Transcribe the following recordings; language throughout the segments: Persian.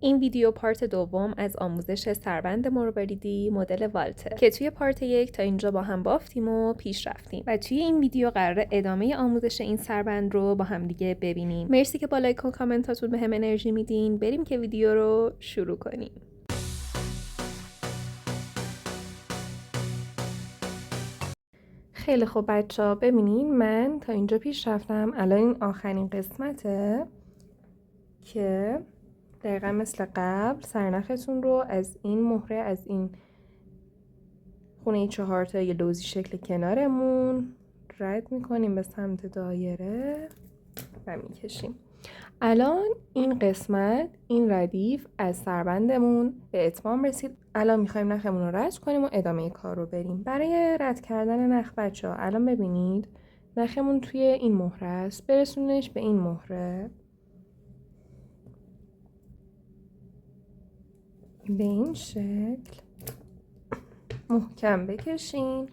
این ویدیو پارت دوم از آموزش سربند مرواریدی مدل والتر که توی پارت 1 تا اینجا با هم بافتیم و پیش رفتیم و توی این ویدیو قراره ادامه آموزش این سربند رو با هم دیگه ببینیم. مرسی که با لایک و کامنتاتون به هم انرژی میدین. بریم که ویدیو رو شروع کنیم. خیلی خوب بچه‌ها، ببینین من تا اینجا پیش رفتم. الان این آخرین قسمته که دقیقا مثل قبل سرنختون رو از این مهره، از این خونه 4 تایی لوزی شکل کنارمون رد میکنیم به سمت دایره و میکشیم. الان این قسمت، این ردیف از سربندمون به اتمام رسید. الان میخوایم نخمون رو رد کنیم و ادامه کار رو بریم. برای رد کردن نخ بچه‌ها الان ببینید نخمون توی این مهره است، برسونش به این مهره، به این شکل محکم بکشین.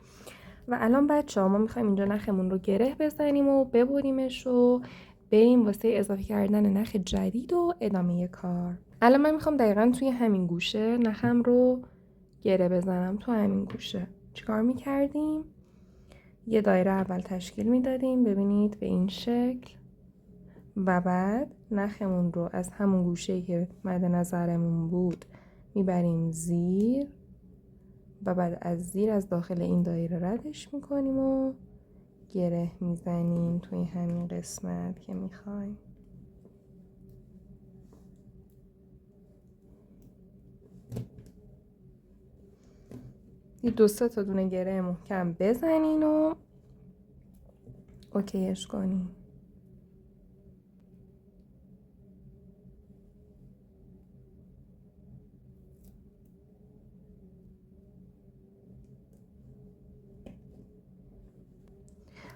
و الان بچه ها ما میخوایم اینجا نخمون رو گره بزنیم و ببریمش و بریم واسه اضافه کردن نخ جدید و ادامه کار. الان من میخوام دقیقا توی همین گوشه نخم رو گره بزنم. تو همین گوشه چیکار میکردیم؟ یه دایره اول تشکیل میدادیم، ببینید به این شکل، و بعد نخمون رو از همون گوشه‌ای که مد نظرمون بود میبریم زیر و بعد از زیر از داخل این دایره ردش میکنیم و گره میزنیم توی همین قسمت که میخوایم. یه 2-3 تا دونه گره محکم بزنین و اوکیش کنین.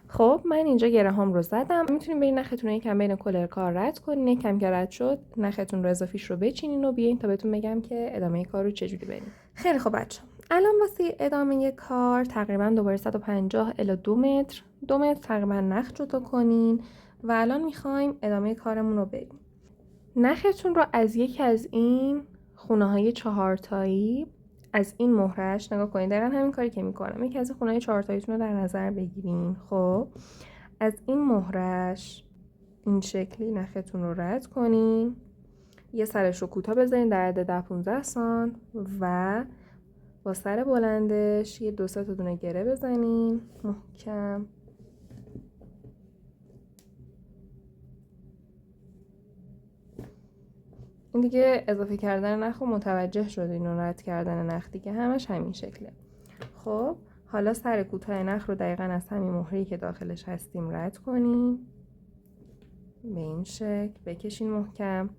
خب من اینجا گره هام رو زدم. میتونین برین نختون رو یکم بین کلر کار رد کنین. یکم که رد شد نختون رو اضافیش رو بچینین و بیاین تا بهتون بگم که ادامه کار رو چجوری بریم. خیلی خب بچه‌ها، الان واسه ادامه کار تقریبا دوباره 150 الی 2 متر تقریبا نخ جدا کنین و الان میخوایم ادامه کارمون رو بریم. نختون رو از یکی از این خونه های 4 تایی از این مهرش نگاه کنید. دقیقا همین کاری که میکنم. یکی از خونه های 4 تاییتون رو در نظر بگیرین. خب از این مهرش این شکلی نختون رو رد کنین، یه سرش رو کوتاه بزنین در عدد 10-15 سانت و با سر بلندش یه 2-3 تا دونه گره بزنین محکم. این دیگه اضافه کردن نخ و متوجه شدین و رد کردن نخ دیگه همش همین شکله. خب حالا سر کوتاه نخ رو دقیقا از همین مهره‌ای که داخلش هستیم رد کنین به این شکل، بکشین محکم،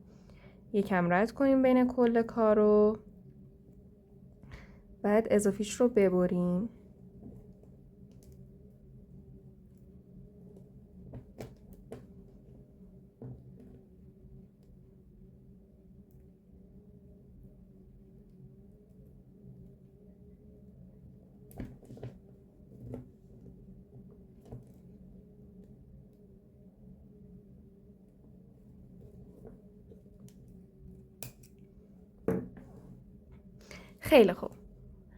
یکم رد کنین بین کل کارو، بعد اضافیش رو ببرین. خیلی خوب،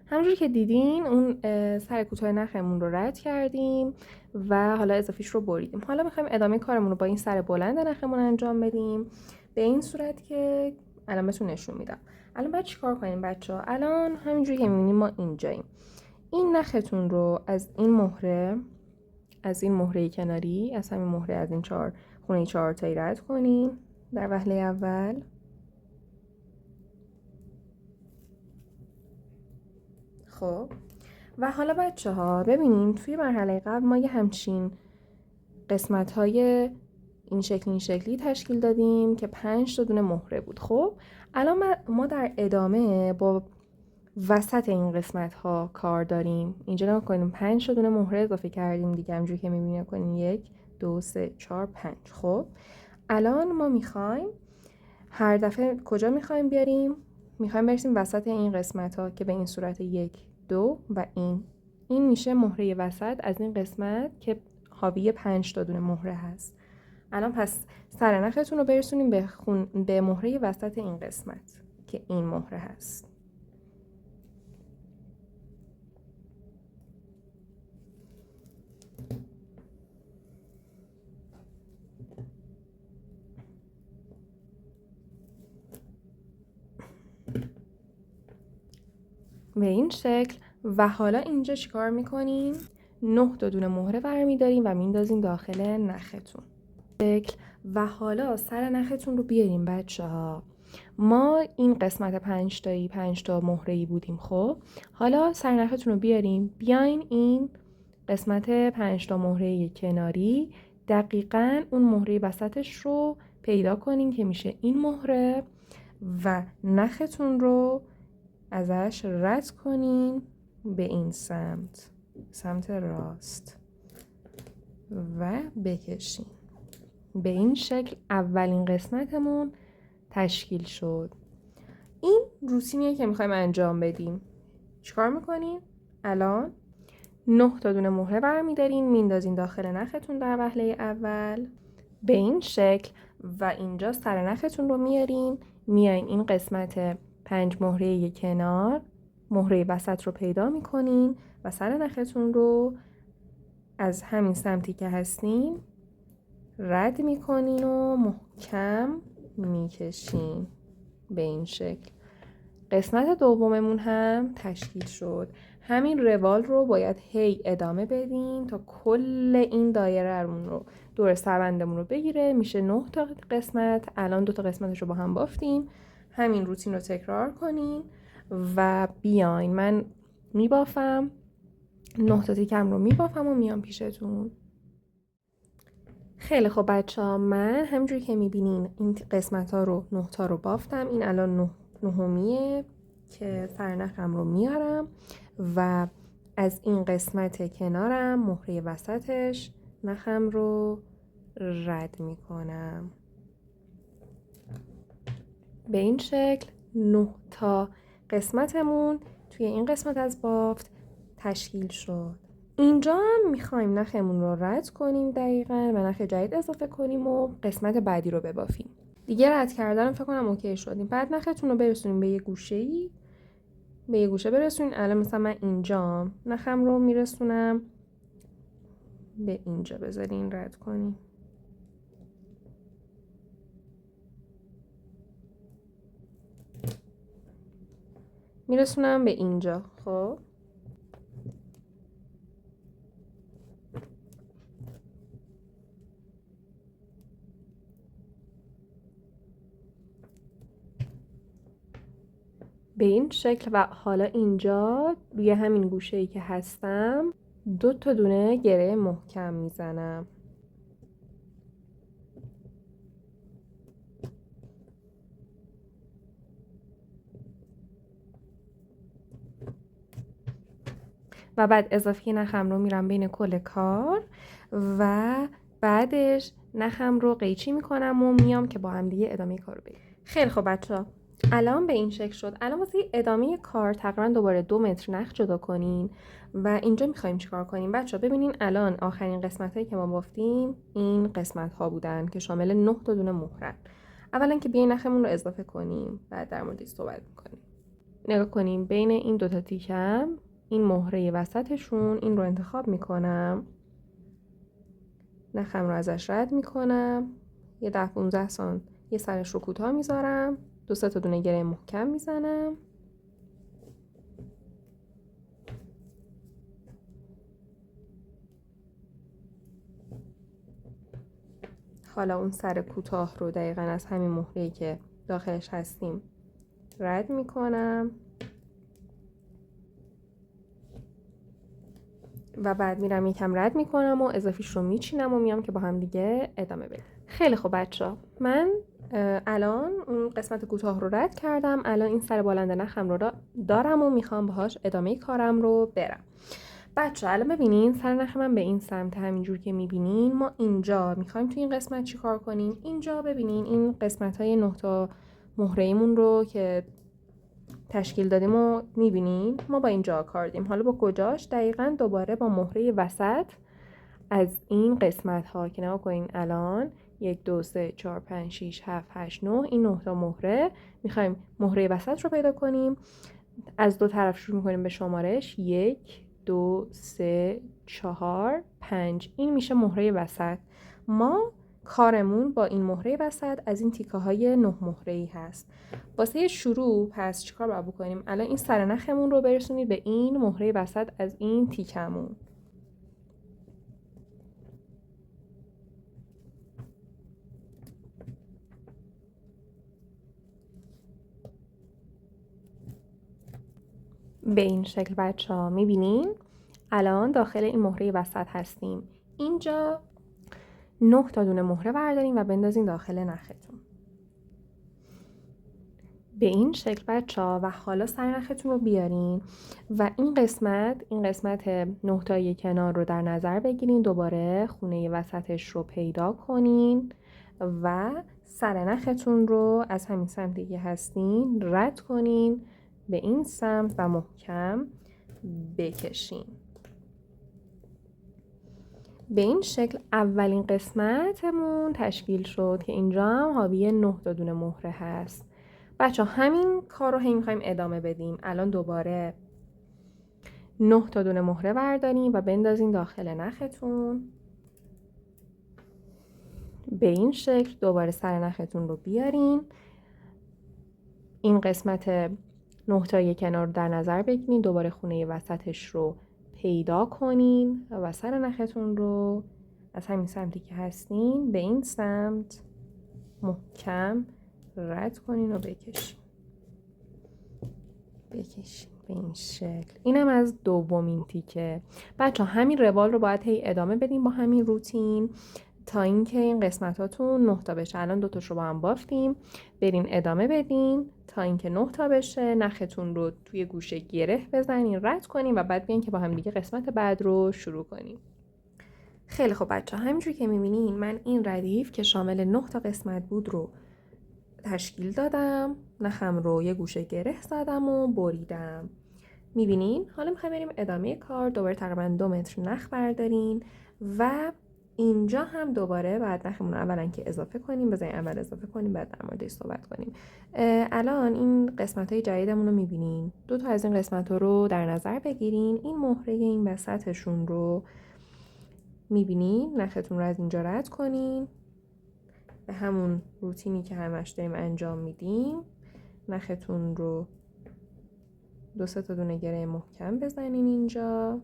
همونجور که دیدین اون سر کوتاه نخمون رو رد کردیم و حالا اضافیش رو بریدیم. حالا میخوایم ادامه کارمون رو با این سر بلند نخمون انجام بدیم به این صورت که الان بهتون نشون میدم. الان باید چیکار کنیم بچه‌ها؟ الان همینجوری که میبینیم ما اینجاییم. این نختون رو از این مهره، از این مهره کناری، از همین مهره، از این خونه 4 تایی رد کنین در وهله اول. خب و حالا بچه ها ببینین توی مرحله قبل ما یه همچین قسمت های این شکلی تشکیل دادیم که 5 تا دونه مهره بود. خب الان ما در ادامه با وسط این قسمت ها کار داریم. اینجا نگاه کنیم 5 تا دونه مهره اضافه کردیم دیگه، همونجوری که میبینید کنیم 1 2 3 4 5. خب الان ما میخوایم هر دفعه کجا میخوایم بیاریم؟ میخوایم برسیم وسط این قسمت ها که به این صورت 1 2 و این میشه مهره وسط از این قسمت که حاوی 5 تا دونه مهره هست. الان پس سر نختون رو برسونیم به مهره وسط این قسمت که این مهره هست. به این شکل. و حالا اینجا چیکار میکنیم؟ 9 تا دونه مهره برمیداریم و میندازیم داخل نختون. و حالا سر نختون رو بیاریم بچه‌ها. ما این قسمت 5 تا مهره‌ای بودیم. خب حالا سر نختون رو بیاین این قسمت 5 تا مهره کناری دقیقاً اون مهره وسطش رو پیدا کنین که میشه این مهره و نختون رو ازش رد کنین به این سمت راست و بکشین. به این شکل اولین قسمتمون تشکیل شد. این روتینیه که میخوایم انجام بدیم. چیکار میکنین؟ الان 9 تا دونه مهره برمیدارین میندازین داخل نختون در وهله اول به این شکل و اینجا سر نختون رو میاین این قسمت 5 مهره کنار مهره وسط رو پیدا میکنین و سر نختون رو از همین سمتی که هستین رد میکنین و محکم میکشین به این شکل. قسمت دوممون هم تشکیل شد. همین روال رو باید هی ادامه بدین تا کل این دایره‌مون رو دور سربندمون رو بگیره. میشه 9 تا قسمت. الان 2 تا قسمتش رو با هم بافتیم. همین روتین رو تکرار کنین و بیاین. من میبافم 9 تا تیکم رو میبافم و میام پیشتون. خیلی خب بچه‌ها، من همونجوری که میبینین این قسمت ها رو 9 تا رو بافتم. این الان نهمیه که سرنخم رو میارم و از این قسمت کنارم مهره وسطش نخم رو رد میکنم. به این شکل 9 تا قسمتمون توی این قسمت از بافت تشکیل شد. اینجا هم میخوایم نخمون رو رد کنیم دقیقاً و نخ جدید اضافه کنیم و قسمت بعدی رو ببافیم. دیگه رد کردن فکر کنم اوکی شدیم. بعد نختون رو برسونیم به یه گوشه‌ای، به یه گوشه برسونین. الان مثلا من اینجا نخم رو میرسونم به اینجا، بذارین رد کنیم. میرسونم به اینجا. خب به این شکل. و حالا اینجا روی همین گوشه‌ای که هستم 2 تا دونه گره محکم میزنم. و بعد اضافه نخم رو میرم بین کل کار و بعدش نخم رو قیچی میکنم و میام که با هم دیگه ادامه کار رو بریم. خیلی خب بچه‌ها، الان به این شکل شد. الان واسه ادامه کار تقریبا دوباره 2 متر نخ جدا کنین و اینجا میخوایم چیکار کنیم بچه‌ها. ببینین الان آخرین قسمتایی که ما بافتیم این قسمت ها بودن که شامل 9 تا دونه مهره. اولا که بیاین نخمون رو اضافه کنیم، بعد در موردش صحبت میکنیم. نگاه کنیم بین این 2 تا تیکم این مهره وسطشون این رو انتخاب میکنم، نخم رو ازش رد میکنم، یه 10-15 سانت یه سرش رو کوتاه میذارم، 2-3 تا دونه گره محکم میزنم. حالا اون سر کوتاه رو دقیقاً از همین مهره‌ای که داخلش هستیم رد میکنم و بعد میرم یکم رد میکنم و اضافیش رو میچینم و میام که با هم دیگه ادامه بدیم. خیلی خب بچه‌ها، من الان اون قسمت کوتاه رو رد کردم. الان این سر بلند نخم رو دارم و میخوام باهاش ادامه کارم رو برم. بچه‌ها الان ببینین سر نخ من به این سمت همینجور که میبینین. ما اینجا میخوایم توی این قسمت چی کار کنیم. اینجا ببینین این قسمت های 9 تا مهره‌مون رو که تشکیل دادیم و میبینین ما با اینجا کار دیم. حالا با کجاش؟ دقیقاً دوباره با مهره وسط از این قسمت ها که نگاه کنین الان 1 2 3 4 5 6 7 8 9 این 9 تا مهره. میخوایم مهره وسط رو پیدا کنیم. از دو طرف شروع میکنیم به شمارش. 1 2 3 4 5 این میشه مهره وسط. ما کارمون با این مهره وسط از این تیکه های 9 مهره‌ای هست. واسه شروع پس چیکار باید بکنیم؟ الان این سر نخمون رو برسونید به این مهره وسط از این تیکمون. به این شکل بچه ها میبینین الان داخل این مهره وسط هستیم. اینجا 9 تا دونه مهره بردارین و بندازین داخل نختون. به این شکل بچه ها و حالا سر نختون رو بیارین و این قسمت 9 تایی کنار رو در نظر بگیرین. دوباره خونه وسطش رو پیدا کنین و سر نختون رو از همین سمتی که هستین رد کنین به این سمت و محکم بکشین. به این شکل اولین قسمتمون تشکیل شد که اینجا هم حاوی 9 تا دونه مهره هست. بچه همین کار رو میخوایم ادامه بدیم. الان دوباره 9 تا دونه مهره برداریم و بندازیم داخل نختون. به این شکل دوباره سر نختون رو بیارین. این قسمت 9 تایی کنار رو در نظر بگیرین. دوباره خونه وسطش رو پیدا کنین و سر نختون رو از همین سمتی که هستین به این سمت محکم رد کنین و بکشین به این شکل. اینم از دومین تیکه. بچه همین روال رو باید هی ادامه بدیم با همین روتین تا اینکه این قسمتاتون 9 تا بشه. الان 2 تاش رو با هم بافتیم. برین ادامه بدین تا اینکه 9 تا بشه. نختون رو توی گوشه گره بزنین، رد کنین و بعد بیان که با هم دیگه قسمت بعد رو شروع کنیم. خیلی خب بچه همینجوری که میبینین من این ردیف که شامل 9 تا قسمت بود رو تشکیل دادم. نخم رو یه گوشه گره زدم و بریدم. میبینین؟ حالا میخوایم بریم ادامه کار. دوباره تقریبا 2 متر نخ بردارین و اینجا هم دوباره بعد نخمون رو اولا که اضافه کنیم. بذارین اول اضافه کنیم بعد در موردش صحبت کنیم. الان این قسمت های جدیدمون رو میبینین. 2 تا از این قسمت ها رو در نظر بگیرین. این مهره این وسطشون رو میبینین. نختون رو از اینجا رد کنین به همون روتینی که همش داریم انجام میدیم. نختون رو 2 تا دونه گره محکم بزنین اینجا.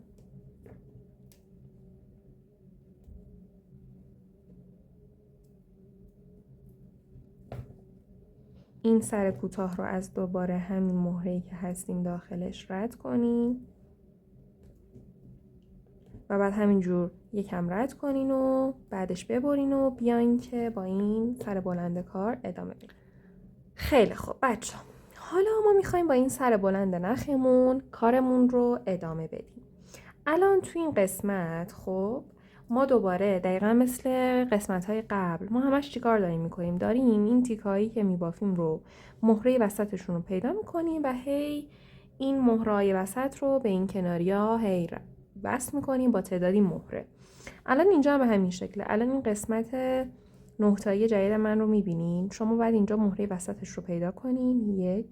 این سر کوتاه رو از دوباره همین مهره‌ای که هستیم داخلش رد کنین و بعد همینجور یکم رد کنین و بعدش ببرین و بیاین که با این سر بلند کار ادامه بدیم. خیلی خوب بچه حالا ما میخوایم با این سر بلند نخمون کارمون رو ادامه بدیم. الان تو این قسمت خب ما دوباره دقیقا مثل قسمت‌های قبل ما همش چیکار داریم میکنیم؟ داریم این تیکایی که میبافیم رو مهره وسطشون رو پیدا میکنیم و هی این مهره‌های وسط رو به این کناریا هی بس میکنیم با تعدادی مهره. الان اینجا هم به همین شکله. الان این قسمت 9 تایی جدید من رو میبینین. شما باید اینجا مهره وسطش رو پیدا کنین. 1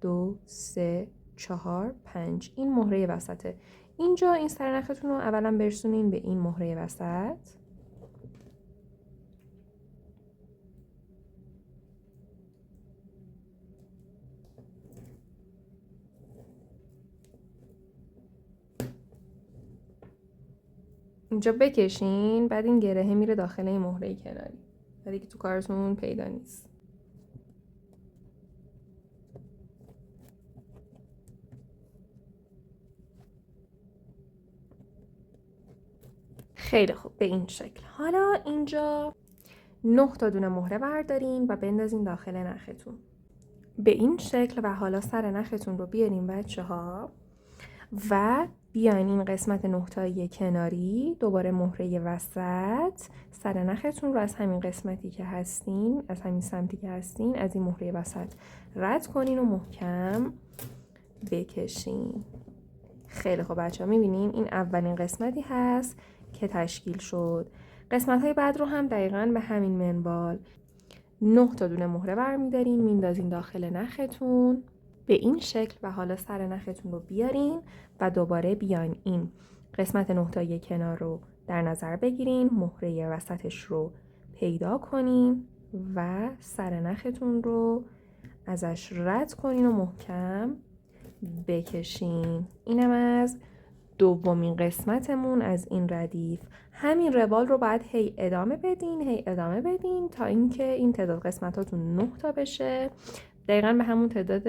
2 3 4 5 این مهره وسطه. اینجا این سر نختون رو اولا برسونین به این مهره وسط. اینجا بکشین. بعد این گرهه میره داخل این مهره کناری و دیگه تو کارتون پیدا نیست. خیلی خوب به این شکل. حالا اینجا 9 تا دونه مهره بردارین و بندازین داخل نختون به این شکل و حالا سر نختون رو بیارین بچه ها و بیاین این قسمت 9 تایی کناری دوباره مهره وسط سر نختون رو از همین قسمتی که هستین از همین سمتی که هستین از این مهره وسط رد کنین و محکم بکشین. خیلی خوب بچه ها میبینین این اولین قسمتی هست که تشکیل شد. قسمت های بعد رو هم دقیقاً به همین منوال 9 تا دونه مهره برمیدارین، میندازین داخل نختون به این شکل و حالا سر نختون رو بیارین و دوباره بیاین این قسمت 9 تایی کنار رو در نظر بگیرین، مهره وسطش رو پیدا کنین و سر نختون رو ازش رد کنین و محکم بکشین. اینم از دومین قسمتمون از این ردیف. همین روال رو باید هی ادامه بدین تا اینکه این تعداد قسمتاتون 9 تا بشه، دقیقاً به همون تعداد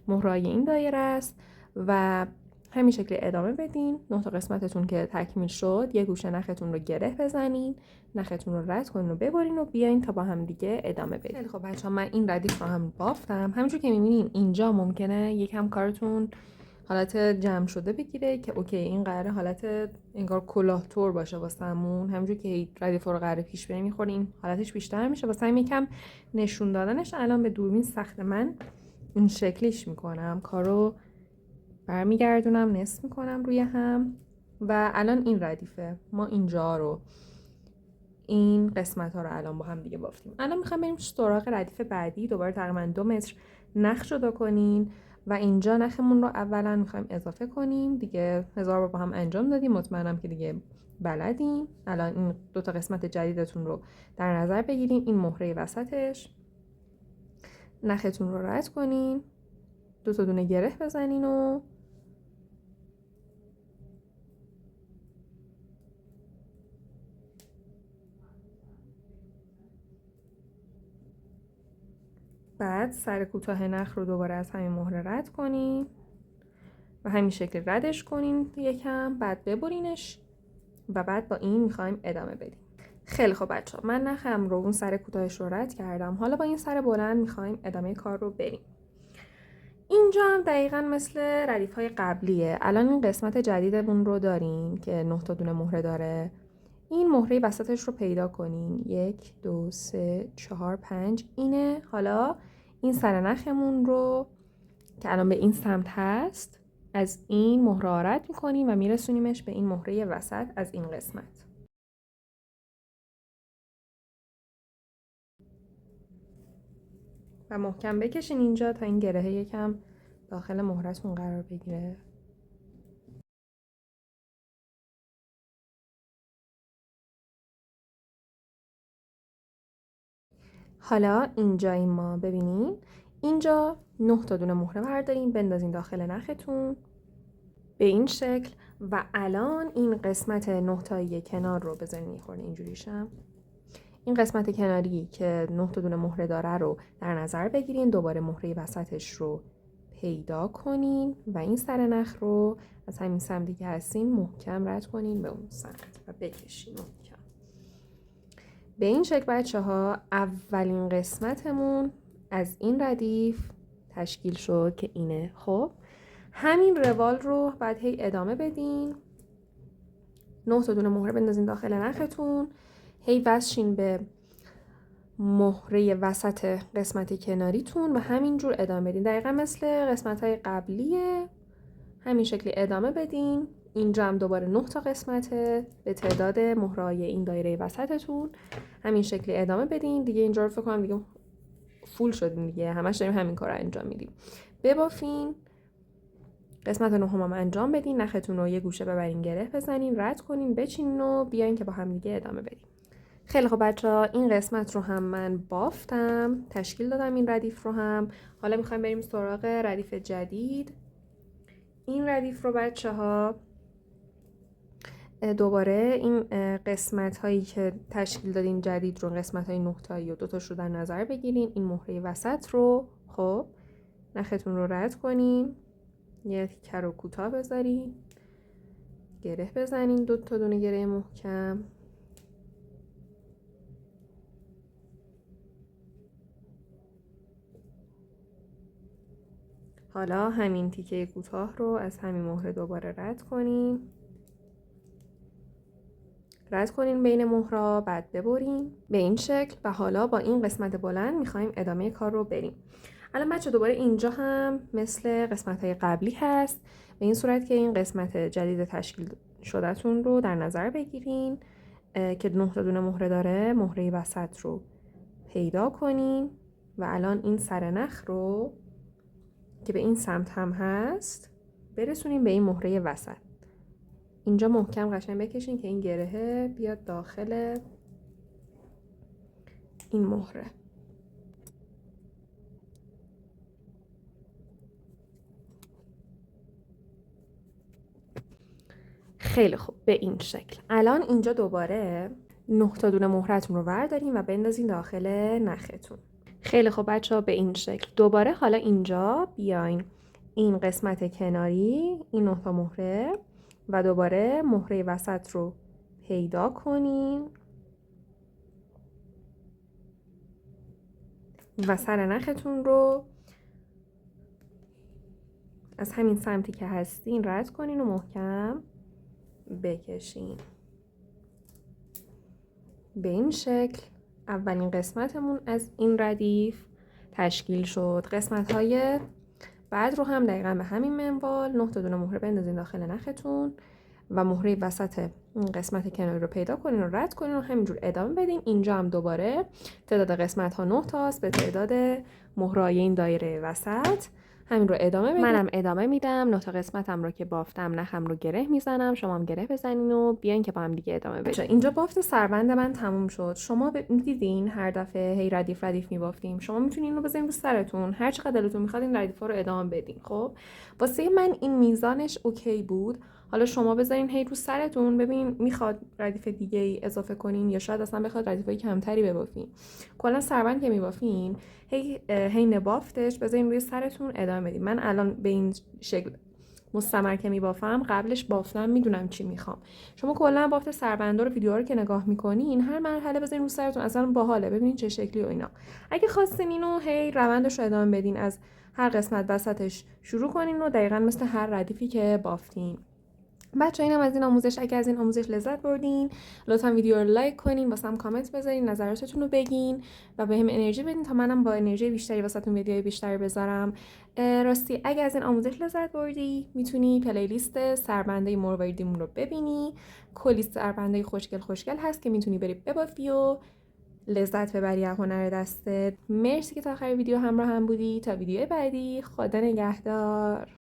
مهرهای این دایره است و همین شکل ادامه بدین. 9 تا قسمتتون که تکمیل شد یه گوشه نختون رو گره بزنین، نختون رو رد کنین و ببرین و بیاین تا با هم دیگه ادامه بدین. خیلی خب بچه‌ها، من این ردیف رو هم بافتم. همونجور که می‌بینین اینجا ممکنه یکم کارتون حالت جمع شده بگیره که اوکی این قراره حالت انگار کلاه تور باشه واسمون. همونجور که ردیف رو قراره پیش بریم می‌خوره این حالتش بیشتر میشه. واسه همین یکم نشون دادنش الان به دوربین سخت. من این شکلیش میکنم، کارو برمیگردونم، نصف میکنم روی هم و الان این ردیفه. ما اینجا رو این قسمت ها رو الان با هم دیگه بافتیم. الان میخوام بریم سراغ ردیف بعدی. دوباره تقریبا 2 متر نخ جدا کنین و اینجا نخمون رو اولا میخوایم اضافه کنیم. دیگه 1000 بار با هم انجام دادیم، مطمئنم که دیگه بلدین. الان این 2 تا قسمت جدیدتون رو در نظر بگیرین. این مهره وسطش، نختون رو رد کنین، 2 تا دونه گره بزنین و بعد سر کوتاه نخ رو دوباره از همین مهره رد کنین و همین شکل ردش کنین یکم، بعد ببرینش و بعد با این میخوایم ردیف بدیم. خیلی خب بچه‌ها، من نخم رو اون سر کوتاهش رو رد کردم. حالا با این سر بلند میخوایم ادامه کار رو بریم. اینجا هم دقیقاً مثل ردیف‌های قبلیه. الان این قسمت جدیدمون رو داریم که 9 تا دونه مهره داره. این مهره وسطش رو پیدا کنین. 1 2 3 4 5 اینه. حالا این سر نخمون رو که الان به این سمت هست از این مهره رد می‌کنیم و میرسونیمش به این مهره وسط از این قسمت. و محکم بکشین اینجا تا این گرهه یکم داخل مهره‌تون قرار بگیره. حالا اینجا ما ببینین اینجا 9 تا دونه مهره بردارین بندازین داخل نختون به این شکل و الان این قسمت 9 تایی کنار رو بزنین میخوره اینجوریشم. این قسمت کناری که 9 تا دونه مهره داره رو در نظر بگیرین، دوباره مهره وسطش رو پیدا کنین و این سر نخ رو از همین سمتی که هستین محکم رد کنین به اون سمت و بکشین محکم. به این شکل بچه‌ها اولین قسمتمون از این ردیف تشکیل شد که اینه. خب همین روال رو بعد هی ادامه بدین. 9 تا دونه مهره بندازین داخل نختون، هی وصلشین به مهره وسط قسمت کناریتون و همینجور ادامه بدین. دقیقا مثل قسمت‌های قبلیه، همین شکلی ادامه بدین. اینجا هم دوباره 9 تا قسمته به تعداد مهره‌های این دایره وسطتون. همین شکلی ادامه بدین. دیگه اینجا رو فکر کنم دیگه فول شدین دیگه، همش داریم همین کار رو انجام میدیم. ببافین، قسمت نهم هم انجام بدین، نختون رو یه گوشه ببرین گره بزنین، رد کنین، بچینین و بیاین که با هم دیگه ادامه بدیم. خیلی خب بچه‌ها، این قسمت رو هم من بافتم، تشکیل دادم این ردیف رو هم. حالا میخوایم بریم سراغ ردیف جدید. این ردیف رو بچه‌ها دوباره این قسمت هایی که تشکیل دادین جدید رو، قسمت های 9 تایی و 2 تاش رو در نظر بگیرین. این مهره وسط رو خب نختون رو رد کنین، یه تیکه رو کوتاه بذارین، گره بزنین، 2 تا دونه گره محکم. حالا همین تیکه کوتاه رو از همین مهره دوباره رد کنین، بین مهرها، بعد ببرین به این شکل و حالا با این قسمت بلند میخوایم ادامه کار رو بریم. الان بچه دوباره اینجا هم مثل قسمت های قبلی هست، به این صورت که این قسمت جدید تشکیل شدهتون رو در نظر بگیرین. که 9 تا دونه مهره داره مهره وسط رو پیدا کنین و الان این سر نخ رو که به این سمت هم هست برسونیم به این مهره وسط. اینجا محکم قشنگ بکشین که این گرهه بیاد داخل این مهره. خیلی خوب، به این شکل. الان اینجا دوباره 9 تا دونه مهرتون رو وردارین و بندازین داخل نختون. خیلی خوب بچه‌ها، به این شکل. دوباره حالا اینجا بیاین این قسمت کناری، این 9 تا مهره و دوباره مهره وسط رو پیدا کنین و سر نختون رو از همین سمتی که هستین رد کنین و محکم بکشین. به این شکل اولین قسمتمون از این ردیف تشکیل شد. قسمت‌های بعد رو هم دقیقاً به همین منوال 9 تا دونه مهره بندازین داخل نختون و مهره وسط قسمت کناری رو پیدا کنین و رد کنین و همینجور ادامه بدین. اینجا هم دوباره تعداد قسمت‌ها 9 تاست به تعداد مهره‌های این دایره وسط. همین رو ادامه بدین. منم ادامه میدم. 9 تا قسمتم رو که بافتم نخم رو گره میزنم، شما هم گره بزنین و بیاین که با هم دیگه ادامه بدیم. اینجا بافت سربند من تموم شد. شما دیدین هر دفعه هی ردیف میبافتیم. شما میتونین اینو بزنین رو سرتون، هر چقدر دلتون میخواد این ردیفا رو ادامه بدین. خب واسه من این میزانش اوکی بود. حالا شما بذارین هی رو سرتون، ببین میخواد ردیف دیگه ای اضافه کنین یا شاید اصلا بخواد ردیفای کمتری ببافین. کلا سربند که میبافین هی نبافتش بذارین روی سرتون ادامه بدین. من الان به این شکل مستمر که میبافم، قبلش بافتم میدونم چی میخوام. شما کلا بافت سربندا رو ویدیوها رو که نگاه میکنین هر مرحله بذارین رو سرتون، اصلا باحاله، ببینین چه شکلی و اینا. اگه خواستین اینو هی روندش رو ادامه بدین، از هر قسمت وسطش شروع کنین و دقیقاً مثل هر ردیفی که بافتین. بچه اینم از این آموزش. اگه از این آموزش لذت بردین لطفا ویدیو رو لایک کنین، واسم کامنت بذارین، نظراتتون رو بگین و بهم انرژی بدین تا منم با انرژی بیشتری واسهتون ویدیوهای بیشتری بذارم. راستی اگه از این آموزش لذت بردی میتونی پلیلیست سربنده مرواریدیمون رو ببینی. کلی سربنده خوشگل هست که میتونی بری ببافی و لذت ببری از هنر دستت. مرسی که تا آخر ویدیو همراه هم بودی. تا ویدیو بعدی، خدا نگهدار.